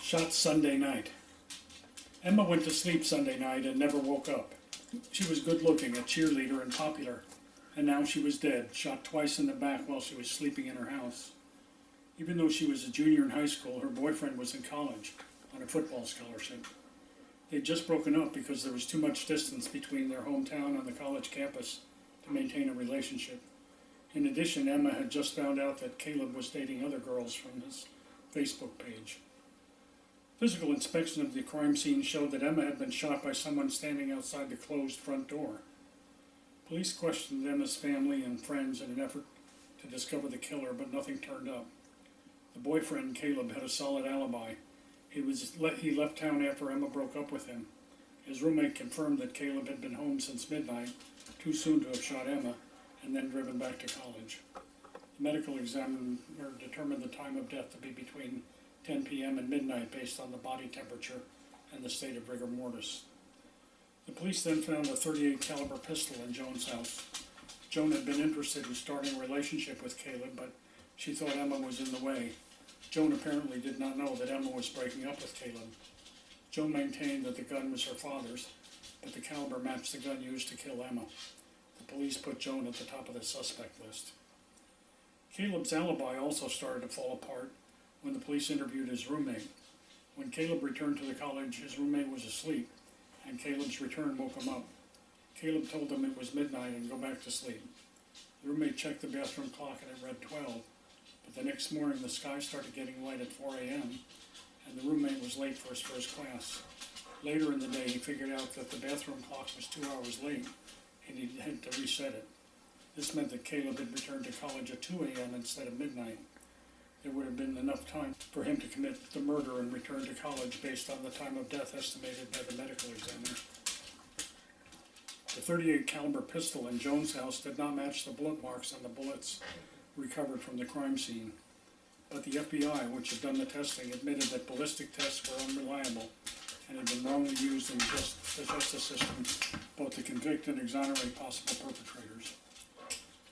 Shot Sunday night. Emma went to sleep Sunday night and never woke up. She was good looking, a cheerleader, and popular, and now she was dead, shot twice in the back while she was sleeping in her house. Even though she was a junior in high school, her boyfriend was in college on a football scholarship. They'd just broken up because there was too much distance between their hometown and the college campus to maintain a relationship. In addition, Emma had just found out that Caleb was dating other girls from his Facebook page. Physical inspection of the crime scene showed that Emma had been shot by someone standing outside the closed front door. Police questioned Emma's family and friends in an effort to discover the killer, but nothing turned up. The boyfriend, Caleb, had a solid alibi. He left town after Emma broke up with him. His roommate confirmed that Caleb had been home since midnight, too soon to have shot Emma, and then driven back to college. The medical examiner determined the time of death to be between 10 p.m. and midnight based on the body temperature and the state of rigor mortis. The police then found a .38 caliber pistol in Joan's house. Joan had been interested in starting a relationship with Caleb, but she thought Emma was in the way. Joan apparently did not know that Emma was breaking up with Caleb. Joan maintained that the gun was her father's, but the caliber matched the gun used to kill Emma. The police put Joan at the top of the suspect list. Caleb's alibi also started to fall apart when the police interviewed his roommate. When Caleb returned to the college, his roommate was asleep, and Caleb's return woke him up. Caleb told them it was midnight and go back to sleep. The roommate checked the bathroom clock and it read 12, but the next morning the sky started getting light at 4 a.m., and the roommate was late for his first class. Later in the day, he figured out that the bathroom clock was 2 hours late, and he had to reset it. This meant that Caleb had returned to college at 2 a.m. instead of midnight. There would have been enough time for him to commit the murder and return to college based on the time of death estimated by the medical examiner. The .38 caliber pistol in Joan's house did not match the bullet marks on the bullets recovered from the crime scene. But the FBI, which had done the testing, admitted that ballistic tests were unreliable and had been wrongly used in the justice system, both to convict and exonerate possible perpetrators.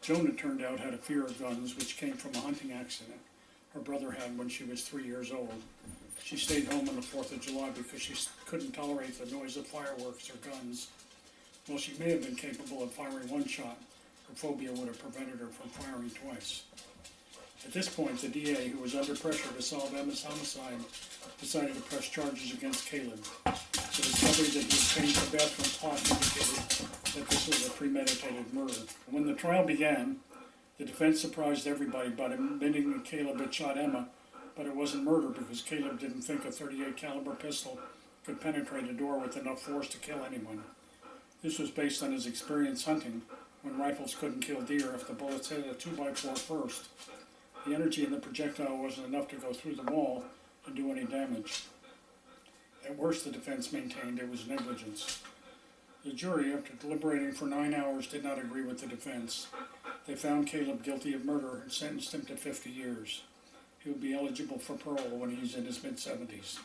Joan, it turned out, had a fear of guns, which came from a hunting accident her brother had when she was 3 years old. She stayed home on the 4th of July because she couldn't tolerate the noise of fireworks or guns. While she may have been capable of firing one shot, her phobia would have prevented her from firing twice. At this point, the DA, who was under pressure to solve Emma's homicide, decided to press charges against Caleb. The discovery that he had changed the bathroom clock indicated that this was a premeditated murder. When the trial began, the defense surprised everybody by admitting that Caleb had shot Emma, but it wasn't murder because Caleb didn't think a .38 caliber pistol could penetrate a door with enough force to kill anyone. This was based on his experience hunting, when rifles couldn't kill deer if the bullets hit a 2x4 first. The energy in the projectile wasn't enough to go through the wall and do any damage. At worst, the defense maintained it was negligence. The jury, after deliberating for 9 hours, did not agree with the defense. They found Caleb guilty of murder and sentenced him to 50 years. He will be eligible for parole when he's in his mid-70s.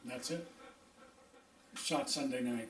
That's it. Shot Sunday night.